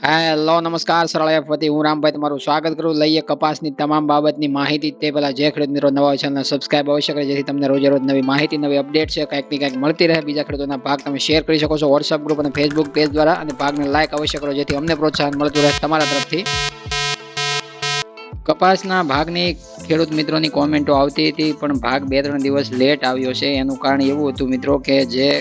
Hello નમસ્કાર સરળ app વતી હું રામભાઈ તમારું સ્વાગત કરું. લઈએ કપાસની તમામ બાબતની માહિતી. તે પહેલા જે ખેડૂત મિત્રો નવા ચેનલ સબસ્ક્રાઇબ અવશ્ય કરે જેથી તમને રોજે રોજ નવી માહિતી નવી અપડેટ છે કંઈક ને કંઈક મળતી રહે. બીજા ખેડૂતોના ભાગ તમે શેર કરી શકો છો વોટ્સઅપ ગ્રુપ અને ફેસબુક પેજ દ્વારા, અને ભાગને લાઈક અવશ્ય કરો જેથી અમને પ્રોત્સાહન મળતું રહે તમારા તરફથી. કપાસના ભાગની ખેડૂત મિત્રોની કોમેન્ટો આવતી હતી, પણ ભાગ 2-3 દિવસ લેટ આવ્યો છે. એનું કારણ એવું હતું મિત્રો કે જે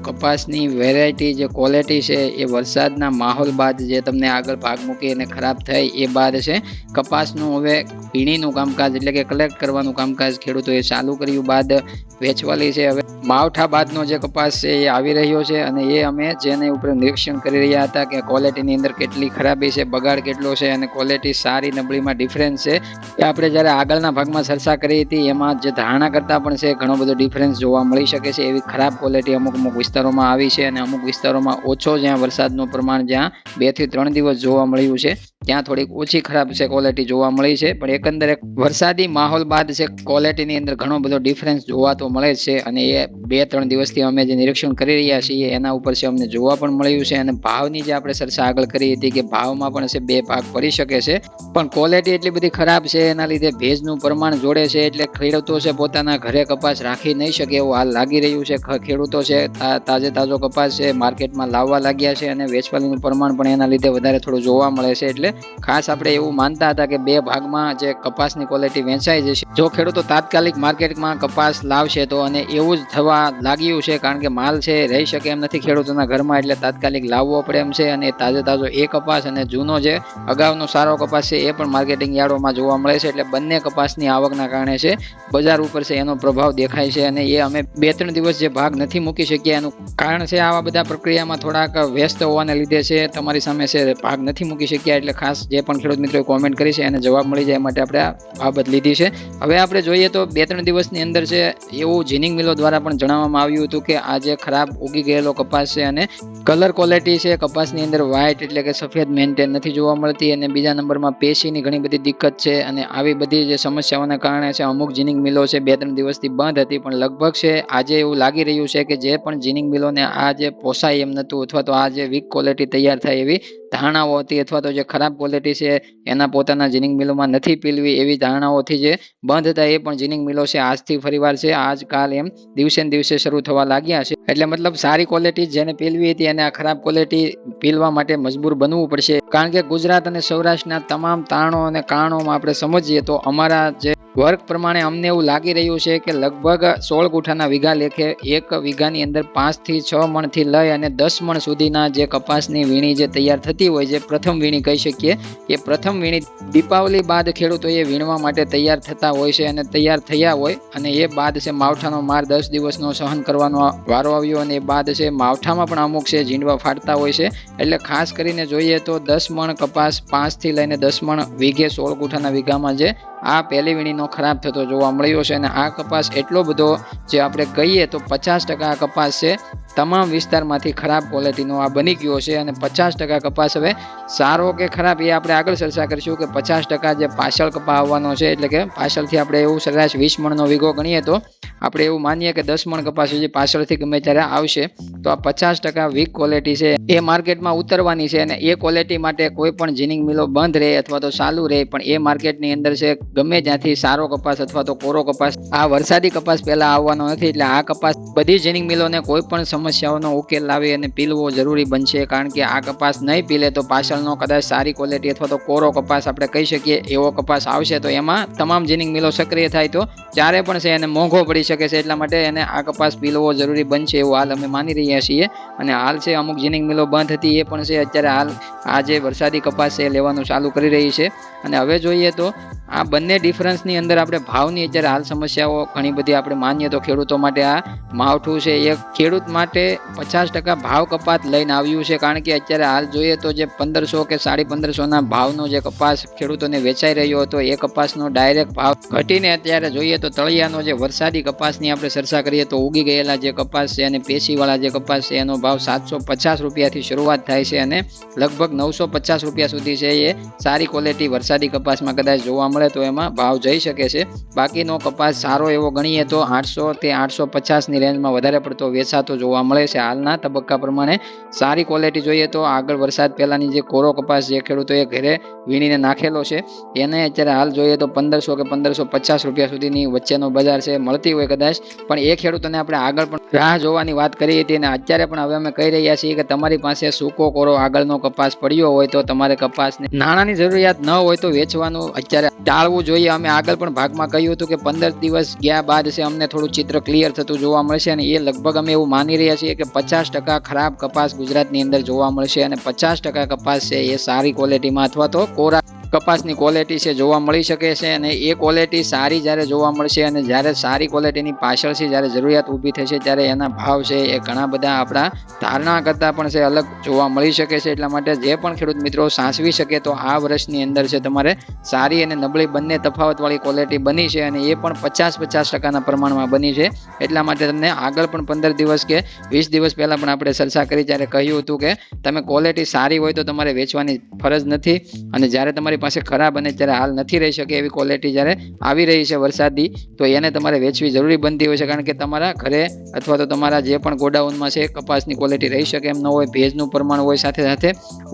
કપાસની વેરાયટી જે ક્વોલિટી છે એ વરસાદના માહોલ બાદ જે તમને આગળ ભાગ મૂકી અને ખરાબ થઈ એ બાદ છે કપાસનું હવે વીણીનું કામકાજ એટલે કે કલેક્ટ કરવાનું કામકાજ ખેડૂતોએ ચાલુ કર્યું બાદ વેચવાલી છે. હવે માવઠા બાદનો જે કપાસ છે એ આવી રહ્યો છે, અને એ અમે જેને ઉપર નિરીક્ષણ કરી રહ્યા હતા કે ક્વોલિટીની અંદર કેટલી ખરાબી છે, બગાડ કેટલો છે અને ક્વોલિટી સારી નબળીમાં ડિફરન્સ છે. એ આપણે જ્યારે આગળના ભાગમાં ચર્ચા કરી હતી એમાં જે ધારણા કરતાં પણ છે ઘણો બધો ડિફરન્સ જોવા મળી શકે છે. એવી ખરાબ ક્વોલિટી અમુક વિસ્તારોમાં આવી છે, અને અમુક વિસ્તારોમાં ઓછો જ્યાં વરસાદનું પ્રમાણ જ્યાં 2 થી 3 દિવસ જોવા મળ્યું છે ત્યાં થોડીક ઓછી ખરાબ છે ક્વોલિટી જોવા મળી છે. પણ એકંદરે વરસાદી માહોલ બાદ છે ક્વોલિટીની અંદર ઘણો બધો ડિફરન્સ જોવા તો મળે છે, અને એ 2-3 દિવસથી અમે જે નિરીક્ષણ કરી રહ્યા છીએ એના ઉપર છે અમને જોવા પણ મળ્યું છે. અને ભાવની જે આપણે ચર્ચા આગળ કરી હતી કે ભાવમાં પણ છે 2 ભાગ પડી શકે છે, પણ ક્વોલિટી એટલી બધી ખરાબ છે એના લીધે ભેજનું પ્રમાણ જોડે છે એટલે ખેડૂતો છે પોતાના ઘરે કપાસ રાખી નહીં શકે એવું હાલ લાગી રહ્યું છે. ખેડૂતો છે તાજો કપાસ છે માર્કેટમાં લાવવા લાગ્યા છે, અને વેચવાલીનું પ્રમાણ પણ એના લીધે વધારે થોડું જોવા મળે છે. એટલે ખાસ આપણે એવું માનતા હતા કે 2 ભાગમાં જે કપાસની ક્વોલિટી વેચાઈ જશે જો ખેડૂતો તાત્કાલિક માર્કેટમાં કપાસ લાવશે તો, અને એવું જ થવા લાગ્યું છે કારણ કે માલ છે રહી શકે એમ નથી ખેડૂતોના ઘરમાં, એટલે તાત્કાલિક લાવવો પડે એમ છે. અને તાજો એ કપાસ અને જૂનો જે અગાઉનો સારો કપાસ છે એ પણ માર્કેટિંગ યાર્ડોમાં જોવા મળે છે. એટલે બંને કપાસની આવકના કારણે છે બજાર ઉપર છે એનો પ્રભાવ દેખાય છે, અને એ અમે 2-3 દિવસ જે ભાગ નથી મૂકી શક્યા એનું કારણ છે આવા બધા પ્રક્રિયામાં થોડાક વ્યસ્ત હોવાને લીધે છે તમારી સામે છે ભાગ નથી મૂકી શક્યા. એટલે ખાસ જે પણ ખેડૂત મિત્રોએ કોમેન્ટ કરી છે એને જવાબ મળી જાય માટે આપણે આ બાબત લીધી છે. હવે આપણે જોઈએ તો 2-3 દિવસની અંદર છે એવું જીનિંગ મિલો દ્વારા પણ જણાવવામાં આવ્યું હતું કે આ જે ખરાબ ઉગી ગયેલો કપાસ છે અને કલર ક્વોલિટી છે કપાસની અંદર વ્હાઇટ એટલે કે સફેદ મેન્ટેન નથી જોવા મળતી, અને બીજા નંબરમાં પેશીની ઘણી બધી દિક્કત છે. અને આવી બધી જે સમસ્યાઓના કારણે છે અમુક જીનિંગ મિલો છે 2-3 દિવસથી બંધ હતી, પણ લગભગ છે આજે એવું લાગી રહ્યું છે કે જે પણ જીનિંગ મિલોને આ જે પોસાય એમ નતું અથવા તો આ જે વીક ક્વોલિટી તૈયાર થાય એવી ધારણાઓ હતી, અથવા તો જે ખરાબ ક્વોલિટી છે એના પોતાના જીનિંગ મિલોમાં નથી પીલવી એવી ધારણાઓથી જે બંધ હતા એ પણ જીનિંગ મિલો છે આજથી ફરીવાર છે આજકાલ એમ દિવસે ને દિવસે શરૂ થવા લાગ્યા છે. એટલે મતલબ સારી ક્વોલિટી જેને પીલવી હતી અને આ ખરાબ ક્વોલિટી પીલવા માટે મજબૂર બનવું પડશે, કારણ કે ગુજરાત અને સૌરાષ્ટ્રના તમામ તારણો અને કારણોમાં આપણે સમજીએ તો અમારા જે વર્ક પ્રમાણે અમને એવું લાગી રહ્યું છે કે લગભગ 16 ગુઠાના વીઘા લેખે એક વીઘાની અંદર 5 થી 6 મણથી લઈ અને 10 મણ સુધીના જે કપાસની વીણી જે તૈયાર થતી હોય, જે પ્રથમ વીણી કહી શકીએ, એ પ્રથમ વીણી દીપાવલી બાદ ખેડૂતોએ વીણવા માટે તૈયાર થતા હોય છે, અને તૈયાર થયા હોય અને એ બાદ છે માવઠાનો માર 10 દિવસનો સહન કરવાનો વારો આવ્યો, અને એ બાદ છે માવઠામાં પણ અમુક છે ઝીંડવા ફાટતા હોય છે. એટલે ખાસ કરીને જોઈએ તો 10 મણ કપાસ 5 થી લઈને 10 મણ વીઘે 16 ગુઠાના વીઘામાં જે આ પહેલી વીણીનો ખરાબ થતો જોવા મળ્યો છે. અને આ કપાસ એટલો બધો જે આપણે કહીએ તો 50% આ કપાસ છે તમામ વિસ્તારમાંથી ખરાબ ક્વોલિટીનો આ બની ગયો છે, અને 50% કપાસ હવે સારો કે ખરાબ એ આપણે આગળ ચર્ચા કરીશું કે 50% જે પાછળ કપા આવવાનો છે, એટલે કે પાછળથી આપણે એવું સરેરાશ 20 મણનો વીઘો ગણીએ તો આપણે એવું માનીએ કે 10 મણ કપાસ જે પાછળથી ગમે ત્યારે આવશે તો આ 50% વીક ક્વોલિટી છે એ માર્કેટમાં ઉતરવાની છે. અને એ ક્વોલિટી માટે કોઈ પણ જીનિંગ મિલો બંધ રહે અથવા તો ચાલુ રહે, પણ એ માર્કેટની અંદર છે ગમે ત્યાંથી સારો કપાસ અથવા તો કોરો કપાસ આ વરસાદી કપાસ પહેલા આવવાનો નથી. એટલે આ કપાસ બધી જીનિંગ મિલોને કોઈ પણ સમસ્યાઓનો ઉકેલ લાવી અને પીલવો જરૂરી બનશે, કારણ કે આ કપાસ નહીં પીલે તો પાછળનો કદાચ સારી ક્વોલિટી અથવા તો કોરો કપાસ આપણે કહી શકીએ એવો કપાસ આવશે તો એમાં તમામ જીનિંગ મિલો સક્રિય થાય તો ત્યારે પણ છે એને મોંઘો પડી શકે છે. એટલા માટે એને આ કપાસ પીલવો જરૂરી બનશે એવું હાલ અમે માની રહ્યા છીએ. અને હાલ છે અમુક જીનિંગ મિલો બંધ હતી એ પણ છે અત્યારે હાલ આ જે વરસાદી કપાસ છે લેવાનું ચાલુ કરી રહી છે. અને હવે જોઈએ તો આ બંને ડિફરન્સની અંદર આપણે ભાવની અત્યારે હાલ સમસ્યાઓ ઘણી બધી આપણે માનીએ તો ખેડૂતો માટે આ માવઠું છે એ ખેડૂત માટે 50% ભાવ કપાત લઈને આવ્યું છે, કારણ કે અત્યારે હાલ જોઈએ તો જે 1500 કે 1550 ભાવનો જે કપાસ ખેડૂતોને વેચાઈ રહ્યો હતો એ કપાસનો ડાયરેક્ટ ભાવ ઘટીને અત્યારે જોઈએ તો તળિયાનો જે વરસાદી કપાસની આપણે ચર્ચા કરીએ તો ઉગી ગયેલા જે કપાસ છે અને પેશીવાળા જે કપાસ છે એનો ભાવ 750 રૂપિયાથી શરૂઆત થાય છે, અને લગભગ 950 રૂપિયા સુધી છે એ સારી ક્વોલિટી વરસાદી કપાસમાં કદાચ જોવા મળે મળે તો એમાં ભાવ જઈ શકે છે. બાકીનો કપાસ સારો એવો ગણીએ તો 800 થી 850 ની રેન્જમાં વધારે પડતો વેચાતો જોવા મળે છે હાલના તબક્કા પ્રમાણે. સારી ક્વોલિટી જોઈએ તો આગળ વરસાદ પહેલાની જે કોરો કપાસ જે ખેડૂતોએ ઘરે વીણીને નાખેલો છે એને અત્યારે હાલ જોઈએ તો 1500 કે 1550 રૂપિયા સુધીની વચ્ચેનો બજાર છે મળતી હોય કદાચ, પણ એ ખેડૂતોને આપણે આગળ પણ રાહ જોવાની વાત કરી હતી અને અત્યારે પણ હવે અમે કહી રહ્યા છીએ કે તમારી પાસે સૂકો કોરો આગળનો કપાસ પડ્યો હોય તો તમારે કપાસને નાણાંની જરૂરિયાત ન હોય તો વેચવાનું અત્યારે ટાળવું જોઈએ. અમે આગળ પણ ભાગમાં કહ્યું હતું કે 15 દિવસ ગયા બાદ છે અમને થોડું ચિત્ર ક્લિયર થતું જોવા મળશે અને એ લગભગ અમે એવું માની રહ્યા છીએ કે 50% ખરાબ કપાસ ગુજરાતની અંદર જોવા મળશે અને 50% કપાસ છે એ સારી ક્વોલિટીમાં અથવા તો કોરા કપાસની ક્વોલિટી છે જોવા મળી શકે છે. અને એ ક્વોલિટી સારી જ્યારે જોવા મળશે અને જ્યારે સારી ક્વોલિટીની પાછળથી જ્યારે જરૂરિયાત ઊભી થશે ત્યારે એના ભાવ છે એ ઘણા બધા આપણા ધારણા કરતાં પણ છે અલગ જોવા મળી શકે છે. એટલા માટે જે પણ ખેડૂત મિત્રો સાચવી શકે તો આ વર્ષની અંદર છે તમારે સારી અને નબળી બંને તફાવતવાળી ક્વોલિટી બની છે અને એ પણ 50-50% પ્રમાણમાં બની છે. એટલા માટે તમને આગળ પણ 15 દિવસ કે 20 દિવસ પહેલાં પણ આપણે ચર્ચા કરી ત્યારે કહ્યું હતું કે તમે ક્વોલિટી સારી હોય તો તમારે વેચવાની ફરજ નથી અને જ્યારે તમારી પાસે ખરાબ અને જ્યારે હાલ નથી રહી શકે એવી ક્વોલિટી જ્યારે આવી રહી છે વરસાદી તો એને તમારે વેચવી જરૂરી બનતી હોય છે, કારણ કે તમારા ઘરે અથવા તો તમારા જે પણ ગોડાઉનમાં છે કપાસની ક્વોલિટી રહી શકે એમ ન હોય, ભેજનું પ્રમાણ હોય, સાથે સાથે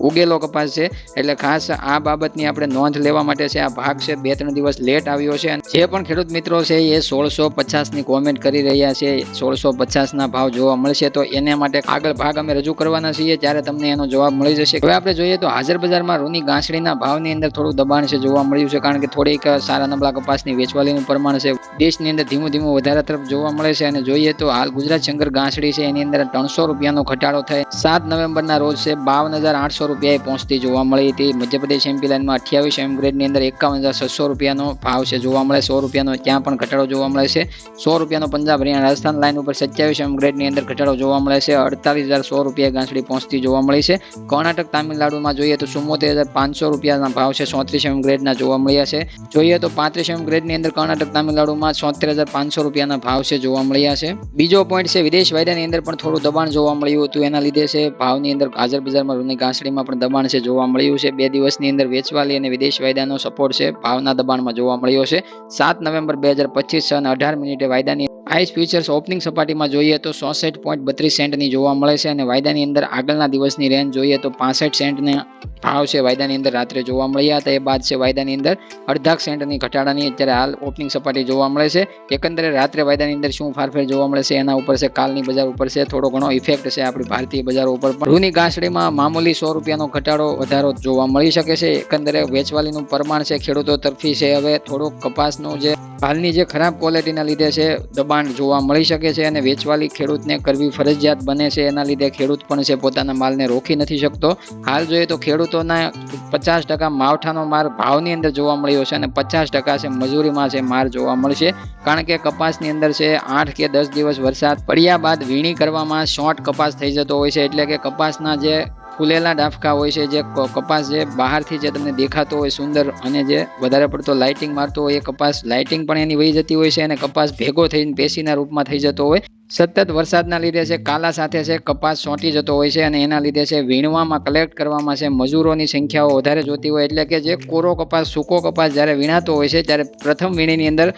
ઉગેલો કપાસ છે. એટલે ખાસ આ બાબતની આપણે નોંધ લેવા માટે છે આ ભાગ છે 2-3 દિવસ લેટ આવ્યો છે. અને જે પણ ખેડૂત મિત્રો છે એ 1650ની કોમેન્ટ કરી રહ્યા છે, 1650ના ભાવ જોવા મળશે તો એને માટે આગળ ભાગ અમે રજૂ કરવાના છીએ ત્યારે તમને એનો જવાબ મળી જશે. હવે આપણે જોઈએ તો હાજર બજારમાં રૂની ગાંસડીના ભાવની અંદર થોડું દબાણ છે જોવા મળ્યું છે, કારણ કે થોડીક સારા નબળા કપાસની વેચવાલીનું પ્રમાણ છે દેશની અંદર ધીમું ધીમું વધારા તરફ જોવા મળે છે. અને જોઈએ તો હાલ ગુજરાત શંકર ગાંસડી છે એની અંદર 300 રૂપિયાનો ઘટાડો થાય 7 નવેમ્બરના રોજ છે 52,800 રૂપિયાએ પહોંચતી જોવા મળી હતી. મધ્યપ્રદેશ એમપી લાઇનમાં 28 એમ ગ્રેડની અંદર 51,600 રૂપિયાનો ભાવ છે જોવા મળે, 100 રૂપિયાનો ત્યાં પણ ઘટાડો જોવા મળે છે. 100 રૂપિયાનો પંજાબ હરિયાણા રાજસ્થાન લાઇન ઉપર 27 એમ ગ્રેડની અંદર ઘટાડો જોવા મળે છે, 48,100 રૂપિયા ગાંસડી પહોંચતી જોવા મળી છે. કર્ણાટક તામિલનાડુમાં જોઈએ તો 74,500 રૂપિયાના ભાવ છે 34 એમ ગ્રેડના જોવા મળ્યા છે. જોઈએ તો 35 એમ ગ્રેડની અંદર કર્ણાટક તામિલનાડુમાં 73,500 રૂપિયાના ભાવ છે જોવા મળ્યા છે. બીજો પોઈન્ટ છે વિદેશ વાયદાની અંદર પણ થોડું દબાણ જોવા મળ્યું હતું, એના લીધે છે ભાવની અંદર હાજર બજારમાં રૂની ગાંસડીમાં પણ દબાણ છે જોવા મળ્યું છે. 2 દિવસની અંદર વેચવાલી અને વિદેશ વાયદાનો સપોર્ટ છે ભાવના દબાણમાં જોવા મળ્યો છે. 7 નવેમ્બર 2025 અને 18 મિનિટે વાયદાની આઈસ ફ્યુચર્સ ઓપનિંગ સપાટીમાં જોઈએ તો 66.32 સેન્ટની જોવા મળે છે અને વાયદાની અંદર આગળના દિવસની રેન્જ જોઈએ તો 65 સેન્ટના ભાવ છે વાયદાની અંદર રાત્રે જોવા મળ્યા હતા. એ બાદ છે વાયદાની અંદર અડધા સેન્ટની ઘટાડાની અત્યારે હાલ ઓપનિંગ સપાટી જોવા મળે છે. એકંદરે રાત્રે વાયદાની અંદર શું ફારફેર જોવા મળે છે એના ઉપર છે કાલની બજાર ઉપર છે થોડો ઘણો ઇફેક્ટ છે આપણી ભારતીય બજારો ઉપર પણ. રૂની ગાંસડીમાં મામૂલી 100 રૂપિયાનો ઘટાડો વધારો જોવા મળી શકે છે. એકંદરે વેચવાલીનું પ્રમાણ છે ખેડૂતો તરફી છે હવે થોડોક કપાસનું જે હાલની જે ખરાબ ક્વોલિટીના લીધે છે દબાણ જોવા મળી શકે છે અને વેચવાલી ખેડૂતને કરવી ફરજિયાત બને છે. એના લીધે ખેડૂત પણ છે પોતાના માલને રોકી નથી શકતો. હાલ જોઈએ તો ખેડૂતોના 50% માવઠાનો માર ભાવની અંદર જોવા મળ્યો છે અને 50% છે મજૂરીમાં છે માર જોવા મળશે, કારણ કે કપાસની અંદર છે 8 કે 10 દિવસ વરસાદ પડ્યા બાદ વીણી કરવામાં શોર્ટ કપાસ થઈ જતો હોય છે. એટલે કે કપાસના જે ફૂલેલા ડાફકા હોય છે, જે કપાસ જે બહારથી જે તમને દેખાતો હોય સુંદર અને જે વધારે પડતો લાઇટિંગ મારતો હોય એ કપાસ લાઇટિંગ પણ એની વહી જતી હોય છે અને કપાસ ભેગો થઈને પેશીના રૂપમાં થઈ જતો હોય. સતત વરસાદના લીધે છે કાલા સાથે છે કપાસ ચોંટી જતો હોય છે અને એના લીધે છે વીણવામાં કલેક્ટ કરવામાં છે મજૂરોની સંખ્યાઓ વધારે જોતી હોય. એટલે કે જે કોરો કપાસ સૂકો કપાસ જ્યારે વીણાતો હોય છે ત્યારે પ્રથમ વીણીની અંદર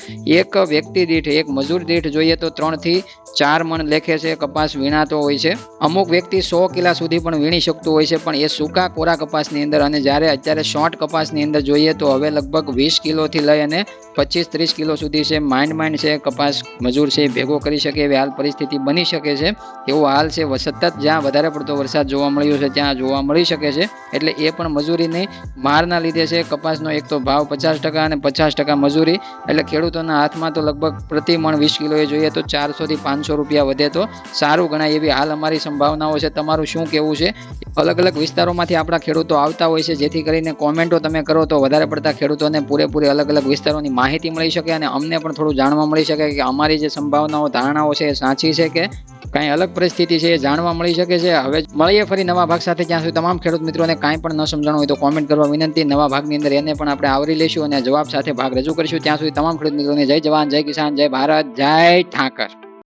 એક વ્યક્તિ દીઠ એક મજૂર દીઠ જોઈએ તો 3 થી 4 મણ લેખે છે કપાસ વીણાતો હોય છે. અમુક વ્યક્તિ 100 કિલા સુધી પણ વીણી શકતું હોય છે, પણ એ સૂકા કોરા કપાસની અંદર. અને જ્યારે અત્યારે શોર્ટ કપાસની અંદર જોઈએ તો હવે લગભગ 20 કિલોથી લઈ અને 25-30 કિલો સુધી છે માંડ છે કપાસ મજૂર છે ભેગો કરી શકે એવી હાલ પરિસ્થિતિ બની શકે છે. એવો હાલ છે સતત જ્યાં વધારે પડતો વરસાદ જોવા મળ્યો છે ત્યાં જોવા મળી શકે છે. એટલે એ પણ મજૂરીની મારના લીધે છે કપાસનો એક તો ભાવ 50% અને 50% મજૂરી, એટલે ખેડૂતોના હાથમાં તો લગભગ પ્રતિ મણ 20 કિલોએ જોઈએ તો 400 થી 500 રૂપિયા વધે તો સારું ગણાય એવી હાલ અમારી સંભાવનાઓ છે. તમારું શું કહેવું છે? અલગ અલગ વિસ્તારોમાંથી આપણા ખેડૂતો આવતા હોય છે, જેથી કરીને કોમેન્ટો તમે કરો તો વધારે પડતા ખેડૂતોને પૂરેપૂરી અલગ અલગ વિસ્તારોની માહિતી મળી શકે અને અમને પણ થોડું જાણવા મળી શકે કે અમારી જે સંભાવનાઓ ધારણાઓ છે એ સાચી છે કે કાંઈ અલગ પરિસ્થિતિ છે એ જાણવા મળી શકે છે. હવે મળીએ ફરી નવા ભાગ સાથે. ત્યાં સુધી તમામ ખેડૂત મિત્રોને કાંઈ પણ ન સમજાણું હોય તો કોમેન્ટ કરવા વિનંતી. નવા ભાગની અંદર એને પણ આપણે આવરી લઈશું અને જવાબ સાથે ભાગ રજૂ કરીશું. ત્યાં સુધી તમામ ખેડૂત મિત્રોને જય જવાન, જય કિસાન, જય ભારત, જય ઠાકર.